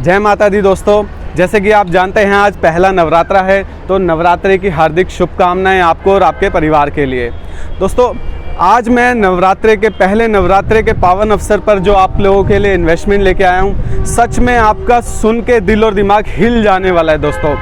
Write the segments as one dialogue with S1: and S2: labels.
S1: जय माता दी दोस्तों, जैसे कि आप जानते हैं आज पहला नवरात्रा है, तो नवरात्रे की हार्दिक शुभकामनाएं आपको और आपके परिवार के लिए। दोस्तों आज मैं नवरात्रे के पहले नवरात्रे के पावन अवसर पर जो आप लोगों के लिए इन्वेस्टमेंट लेके आया हूं, सच में आपका सुन के दिल और दिमाग हिल जाने वाला है। दोस्तों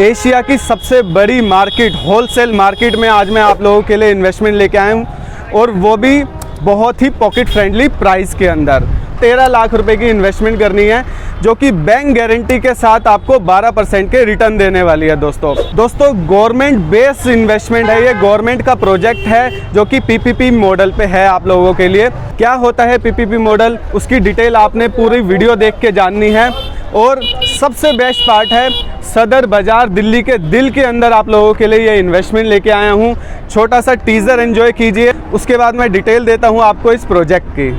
S1: एशिया की सबसे बड़ी मार्केट, होलसेल मार्केट में आज मैं आप लोगों के लिए इन्वेस्टमेंट लेके आया हूँ, और वो भी बहुत ही पॉकेट फ्रेंडली प्राइस के अंदर। 13 लाख रुपए की इन्वेस्टमेंट करनी है, जो कि बैंक गारंटी के साथ आपको 12% के रिटर्न देने वाली है। दोस्तों गवर्नमेंट बेस्ड इन्वेस्टमेंट है, ये गवर्नमेंट का प्रोजेक्ट है जो कि पीपीपी मॉडल पे है। आप लोगों के लिए क्या होता है पीपीपी मॉडल, उसकी डिटेल आपने पूरी वीडियो देख के जाननी है। और सबसे बेस्ट पार्ट है, सदर बाज़ार दिल्ली के दिल के अंदर आप लोगों के लिए ये इन्वेस्टमेंट लेके आया हूँ। छोटा सा टीज़र एंजॉय कीजिए, उसके बाद मैं डिटेल देता हूँ आपको इस प्रोजेक्ट की।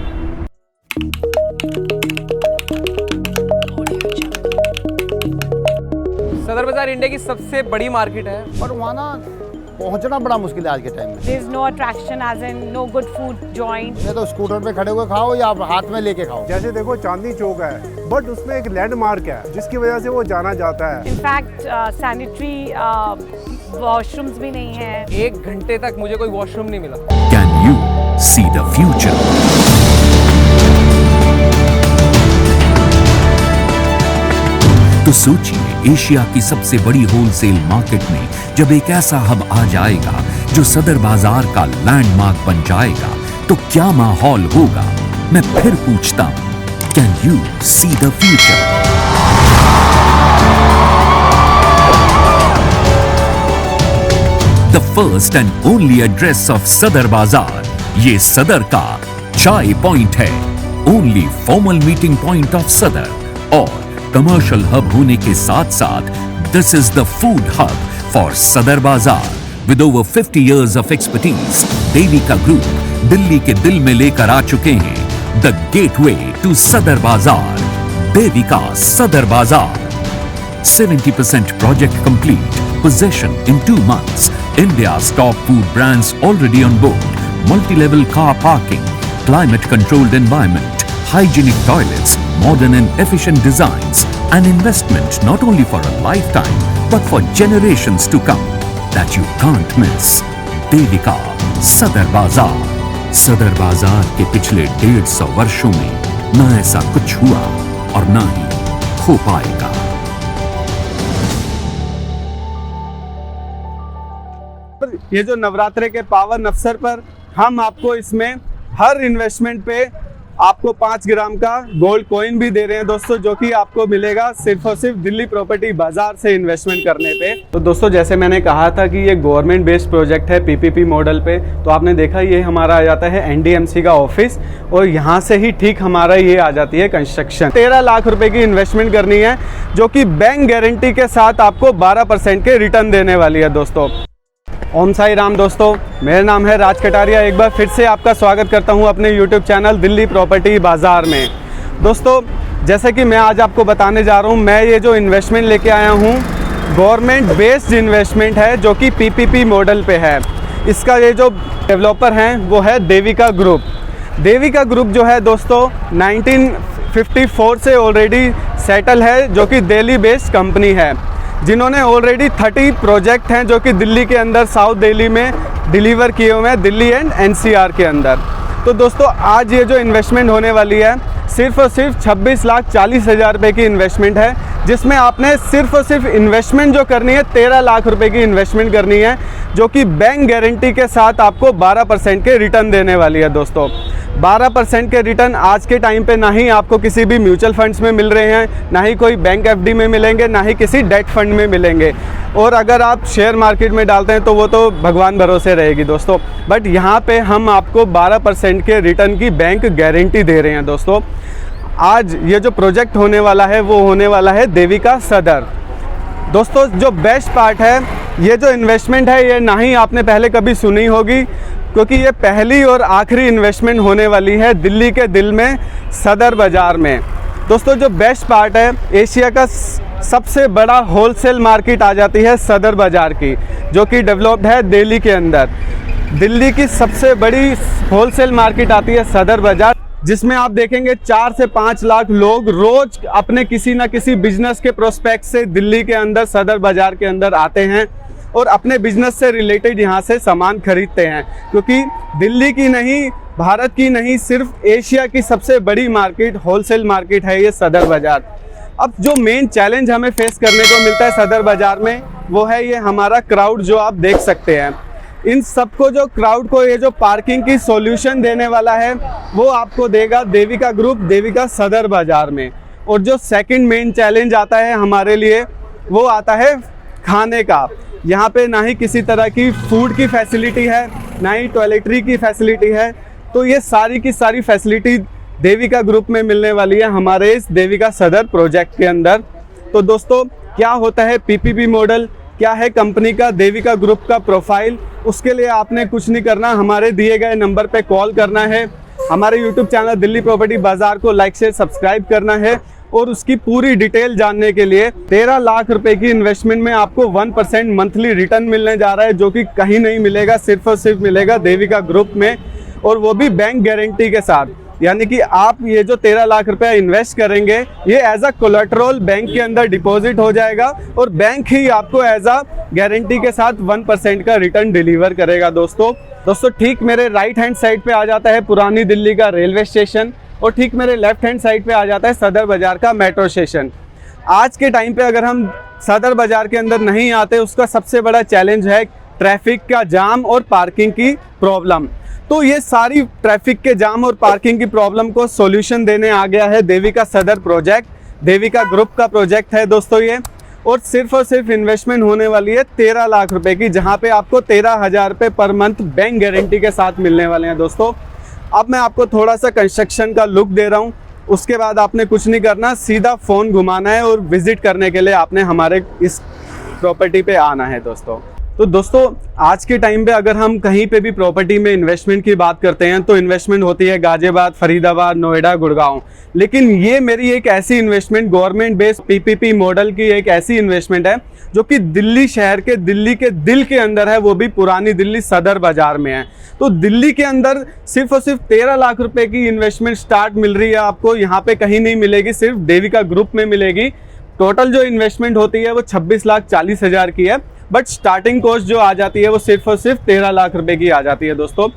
S2: सदर बाजार इंडिया की सबसे बड़ी मार्केट है,
S3: पर वहाँ ना पहुँचना बड़ा मुश्किल है आज के टाइम में।
S4: There is no attraction as in no good food joint.
S3: ये तो स्कूटर पे खड़े हुए खाओ या हाथ में लेके खाओ।
S5: जैसे देखो चांदनी चौक है, बट उसमें एक लैंडमार्क है जिसकी वजह से वो जाना जाता है।
S4: In fact, sanitary washrooms भी नहीं है।
S2: 1 घंटे तक मुझे कोई वॉशरूम नहीं मिला।
S6: Can you see the future? तो सोचिए, एशिया की सबसे बड़ी होलसेल मार्केट में जब एक ऐसा हब आ जाएगा जो सदर बाजार का लैंडमार्क बन जाएगा, तो क्या माहौल होगा। मैं फिर पूछता हूं, can you see the future? The first and only address of सदर बाजार, ये सदर का चाय पॉइंट है, only formal meeting point of सदर। और कमर्शियल हब होने के साथ साथ this is the food hub for सदर बाजार। With over 50 years of expertise, Devika group Delhi के दिल में लेकर आ चुके हैं द गेटवे टू सदर बाजार, देविका सदर बाजार। 70% project complete, possession in 2 months, India's top food brands already on board, multi-level car parking, climate controlled environment, hygienic toilets, modern and efficient designs, an investment not only for a lifetime but for generations to come that you can't miss. Devika सदर बाजार। सदर बाजार के पिछले 150 वर्षों में न ऐसा कुछ हुआ और न ही हो पाएगा।
S1: ये जो नवरात्रे के पावन अवसर पर हम आपको इसमें हर इन्वेस्टमेंट पे आपको 5 ग्राम का गोल्ड कॉइन भी दे रहे हैं दोस्तों, जो कि आपको मिलेगा सिर्फ और सिर्फ दिल्ली प्रॉपर्टी बाजार से इन्वेस्टमेंट करने पे। तो दोस्तों जैसे मैंने कहा था कि ये गवर्नमेंट बेस्ड प्रोजेक्ट है पीपीपी मॉडल पे, तो आपने देखा ये हमारा आ जाता है एनडीएमसी का ऑफिस, और यहाँ से ही ठीक हमारा ये आ जाती है कंस्ट्रक्शन। 13 लाख रुपए की इन्वेस्टमेंट करनी है, जो कि बैंक गारंटी के साथ आपको 12% के रिटर्न देने वाली है। दोस्तों ओम साई राम। दोस्तों मेरा नाम है राज कटारिया, एक बार फिर से आपका स्वागत करता हूं अपने YouTube चैनल दिल्ली प्रॉपर्टी बाज़ार में। दोस्तों जैसे कि मैं आज आपको बताने जा रहा हूं, मैं ये जो इन्वेस्टमेंट लेके आया हूं गवर्नमेंट बेस्ड इन्वेस्टमेंट है, जो कि पीपीपी मॉडल पे है। इसका ये जो डेवलपर हैं वो है देविका ग्रुप। देविका ग्रुप जो है दोस्तों 1954 से ऑलरेडी सेटल है, जो कि दिल्ली बेस्ड कंपनी है, जिन्होंने ऑलरेडी 30 प्रोजेक्ट हैं जो कि दिल्ली के अंदर साउथ दिल्ली में डिलीवर किए हुए हैं, दिल्ली एंड एनसीआर के अंदर। तो दोस्तों आज ये जो इन्वेस्टमेंट होने वाली है सिर्फ और सिर्फ 26,40,000 रुपये की इन्वेस्टमेंट है, जिसमें आपने सिर्फ और सिर्फ इन्वेस्टमेंट जो करनी है 13 लाख रुपए की इन्वेस्टमेंट करनी है, जो कि बैंक गारंटी के साथ आपको 12% के रिटर्न देने वाली है। दोस्तों 12% के रिटर्न आज के टाइम पे ना ही आपको किसी भी म्यूचुअल फंड्स में मिल रहे हैं, ना ही कोई बैंक एफडी में मिलेंगे, ना ही किसी डेट फंड में मिलेंगे, और अगर आप शेयर मार्केट में डालते हैं तो वो तो भगवान भरोसे रहेगी दोस्तों। बट यहाँ पे हम आपको 12% के रिटर्न की बैंक गारंटी दे रहे हैं। दोस्तों आज ये जो प्रोजेक्ट होने वाला है वो होने वाला है देविका सदर। दोस्तों जो बेस्ट पार्ट है, ये जो इन्वेस्टमेंट है ये ना ही आपने पहले कभी सुनी होगी, क्योंकि ये पहली और आखिरी इन्वेस्टमेंट होने वाली है दिल्ली के दिल में सदर बाज़ार में। दोस्तों जो बेस्ट पार्ट है, एशिया का सबसे बड़ा होलसेल मार्केट आ जाती है सदर बाज़ार की, जो कि डेवलप्ड है दिल्ली के अंदर। दिल्ली की सबसे बड़ी होलसेल मार्केट आती है सदर बाज़ार। जिसमें आप देखेंगे 4 से 5 लाख लोग रोज अपने किसी ना किसी बिजनेस के प्रोस्पेक्ट से दिल्ली के अंदर सदर बाजार के अंदर आते हैं और अपने बिजनेस से रिलेटेड यहाँ से सामान खरीदते हैं, क्योंकि दिल्ली की नहीं, भारत की नहीं, सिर्फ एशिया की सबसे बड़ी मार्केट, होलसेल मार्केट है ये सदर बाजार। अब जो मेन चैलेंज हमें फेस करने को मिलता है सदर बाजार में, वो है ये हमारा क्राउड जो आप देख सकते हैं। इन सबको जो क्राउड को ये जो पार्किंग की सॉल्यूशन देने वाला है वो आपको देगा देविका ग्रुप, देविका सदर बाजार में। और जो सेकंड मेन चैलेंज आता है हमारे लिए वो आता है खाने का। यहाँ पे ना ही किसी तरह की फूड की फैसिलिटी है, ना ही टॉयलेटरी की फैसिलिटी है। तो ये सारी की सारी फैसिलिटी देविका ग्रुप में मिलने वाली है हमारे इस देविका सदर प्रोजेक्ट के अंदर। तो दोस्तों, क्या होता है पीपीपी मॉडल, क्या है कंपनी का देविका ग्रुप का प्रोफाइल, उसके लिए आपने कुछ नहीं करना, हमारे दिए गए नंबर पे कॉल करना है, हमारे यूट्यूब चैनल दिल्ली प्रॉपर्टी बाजार को लाइक शेयर सब्सक्राइब करना है। और उसकी पूरी डिटेल जानने के लिए 13 लाख रुपए की इन्वेस्टमेंट में आपको 1% मंथली रिटर्न मिलने जा रहा है, जो कि कहीं नहीं मिलेगा, सिर्फ और सिर्फ मिलेगा देविका ग्रुप में, और वो भी बैंक गारंटी के साथ। यानी कि आप ये जो 13 लाख रुपया इन्वेस्ट करेंगे ये एज अ कोलेटरल बैंक के अंदर डिपॉजिट हो जाएगा और बैंक ही आपको एज अ गारंटी के साथ 1% का रिटर्न डिलीवर करेगा। दोस्तों ठीक मेरे राइट हैंड साइड पे आ जाता है पुरानी दिल्ली का रेलवे स्टेशन और ठीक मेरे लेफ्ट हैंड साइड पे आ जाता है सदर बाजार का मेट्रो स्टेशन। आज के टाइम पे अगर हम सदर बाजार के अंदर नहीं आते, उसका सबसे बड़ा चैलेंज है ट्रैफिक का जाम और पार्किंग की प्रॉब्लम। तो ये सारी ट्रैफिक के जाम और पार्किंग की प्रॉब्लम को सॉल्यूशन देने आ गया है देविका सदर प्रोजेक्ट, देविका ग्रुप का प्रोजेक्ट है दोस्तों ये। और सिर्फ इन्वेस्टमेंट होने वाली है 13 लाख रुपए की, जहां पे आपको 13,000 रुपये पर मंथ बैंक गारंटी के साथ मिलने वाले हैं दोस्तों। अब मैं आपको थोड़ा सा कंस्ट्रक्शन का लुक दे रहा हूँ, उसके बाद आपने कुछ नहीं करना, सीधा फ़ोन घुमाना है और विजिट करने के लिए आपने हमारे इस प्रॉपर्टी पे आना है दोस्तों। तो दोस्तों आज के टाइम पे अगर हम कहीं पे भी प्रॉपर्टी में इन्वेस्टमेंट की बात करते हैं तो इन्वेस्टमेंट होती है गाजियाबाद, फरीदाबाद, नोएडा, गुड़गांव। लेकिन ये मेरी एक ऐसी investment government based PPP model की एक ऐसी इन्वेस्टमेंट है जो कि दिल्ली शहर के, दिल्ली के दिल के अंदर है, वो भी पुरानी दिल्ली सदर बाजार में है। तो दिल्ली के अंदर सिर्फ और सिर्फ 13 लाख रुपए की इन्वेस्टमेंट स्टार्ट मिल रही है आपको, यहाँ पे कहीं नहीं मिलेगी, सिर्फ देविका ग्रुप में मिलेगी। टोटल जो इन्वेस्टमेंट होती है वो 26,40,000 की है, बट स्टार्टिंग कॉस्ट जो आ जाती है वो सिर्फ और सिर्फ 13 लाख रुपए की आ जाती है दोस्तों।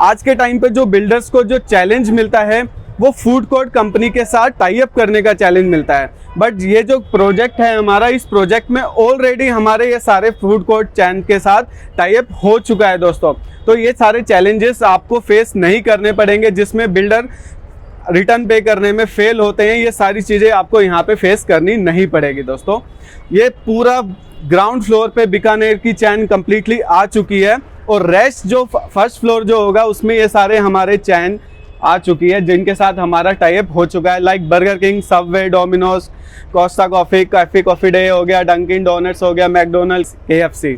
S1: आज के टाइम पे जो बिल्डर्स को जो चैलेंज मिलता है वो फूड कोर्ट कंपनी के साथ टाई अप करने का चैलेंज मिलता है, बट ये जो प्रोजेक्ट है हमारा, इस प्रोजेक्ट में ऑलरेडी हमारे ये सारे फूड कोर्ट चैन के साथ टाई अप हो चुका है दोस्तों। तो ये सारे चैलेंजेस आपको फेस नहीं करने पड़ेंगे, जिसमें बिल्डर रिटर्न पे करने में फेल होते हैं, ये सारी चीज़ें आपको यहाँ पे फेस करनी नहीं पड़ेगी दोस्तों। ये पूरा ग्राउंड फ्लोर पे बीकानेर की चैन कम्प्लीटली आ चुकी है और रेस्ट जो फर्स्ट फ्लोर जो होगा उसमें ये सारे हमारे चैन आ चुकी है, जिनके साथ हमारा टाई अप हो चुका है, like burger king, Subway, Domino's, Costa coffee, cafe coffee day हो गया, डंकिन डोनट्स हो गया, मैकडोनल्ड्स, KFC।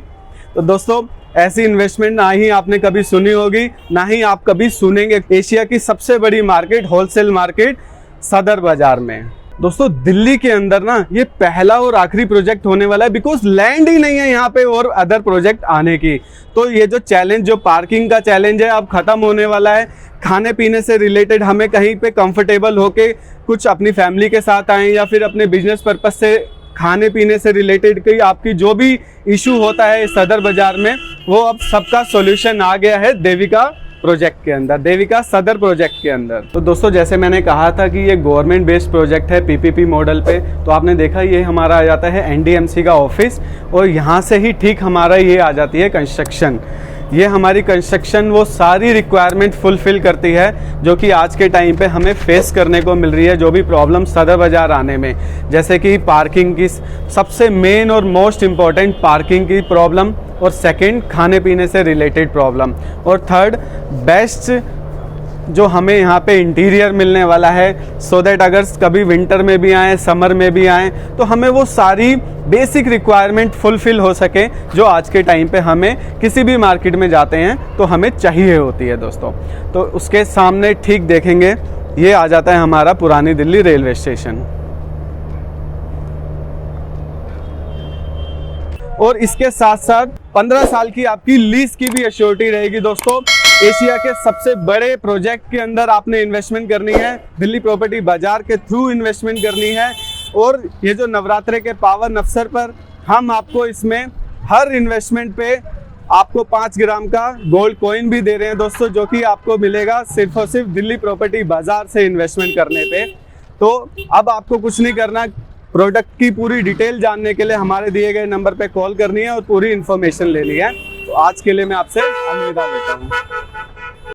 S1: तो दोस्तों ऐसी इन्वेस्टमेंट ना ही आपने कभी सुनी होगी, ना ही आप कभी सुनेंगे। एशिया की सबसे बड़ी मार्केट, होलसेल मार्केट सदर बाजार में दोस्तों, दिल्ली के अंदर ना ये पहला और आखिरी प्रोजेक्ट होने वाला है, बिकॉज लैंड ही नहीं है यहाँ पे और अदर प्रोजेक्ट आने की। तो ये जो चैलेंज, जो पार्किंग का चैलेंज है, अब खत्म होने वाला है। खाने पीने से रिलेटेड हमें कहीं पे कंफर्टेबल होके कुछ अपनी फैमिली के साथ आएँ या फिर अपने बिजनेस पर्पस से खाने पीने से रिलेटेड कोई आपकी जो भी इशू होता है सदर बाजार में, वो अब सबका सॉल्यूशन आ गया है देविका प्रोजेक्ट के अंदर, देविका सदर प्रोजेक्ट के अंदर। तो दोस्तों जैसे मैंने कहा था कि ये गवर्नमेंट बेस्ड प्रोजेक्ट है पीपीपी मॉडल पे, तो आपने देखा ये हमारा आ जाता है NDMC का ऑफिस और यहाँ से ही ठीक हमारा ये आ जाती है कंस्ट्रक्शन। ये हमारी कंस्ट्रक्शन वो सारी रिक्वायरमेंट फुलफिल करती है जो कि आज के टाइम पे हमें फेस करने को मिल रही है, जो भी प्रॉब्लम सदर बाजार आने में, जैसे कि पार्किंग की सबसे मेन और मोस्ट इम्पॉर्टेंट पार्किंग की प्रॉब्लम, और सेकंड खाने पीने से रिलेटेड प्रॉब्लम, और थर्ड बेस्ट जो हमें यहाँ पे इंटीरियर मिलने वाला है, सो दैट अगर कभी विंटर में भी आए, समर में भी आए, तो हमें वो सारी बेसिक रिक्वायरमेंट फुलफिल हो सके जो आज के टाइम पे हमें किसी भी मार्केट में जाते हैं तो हमें चाहिए होती है दोस्तों। तो उसके सामने ठीक देखेंगे ये आ जाता है हमारा पुरानी दिल्ली रेलवे स्टेशन, और इसके साथ साथ 15 साल की आपकी लीज की भी एश्योरिटी रहेगी दोस्तों। एशिया के सबसे बड़े प्रोजेक्ट के अंदर आपने इन्वेस्टमेंट करनी है, दिल्ली प्रॉपर्टी बाजार के थ्रू इन्वेस्टमेंट करनी है। और ये जो नवरात्रे के पावन अवसर पर हम आपको इसमें हर इन्वेस्टमेंट पे आपको 5 ग्राम का गोल्ड कॉइन भी दे रहे हैं दोस्तों, जो कि आपको मिलेगा सिर्फ और सिर्फ दिल्ली प्रॉपर्टी बाजार से इन्वेस्टमेंट करने पे। तो अब आपको कुछ नहीं करना, प्रोडक्ट की पूरी डिटेल जानने के लिए हमारे दिए गए नंबर पे कॉल करनी है और पूरी इन्फॉर्मेशन लेनी है। तो आज के लिए मैं आपसे अलविदा लेता हूँ।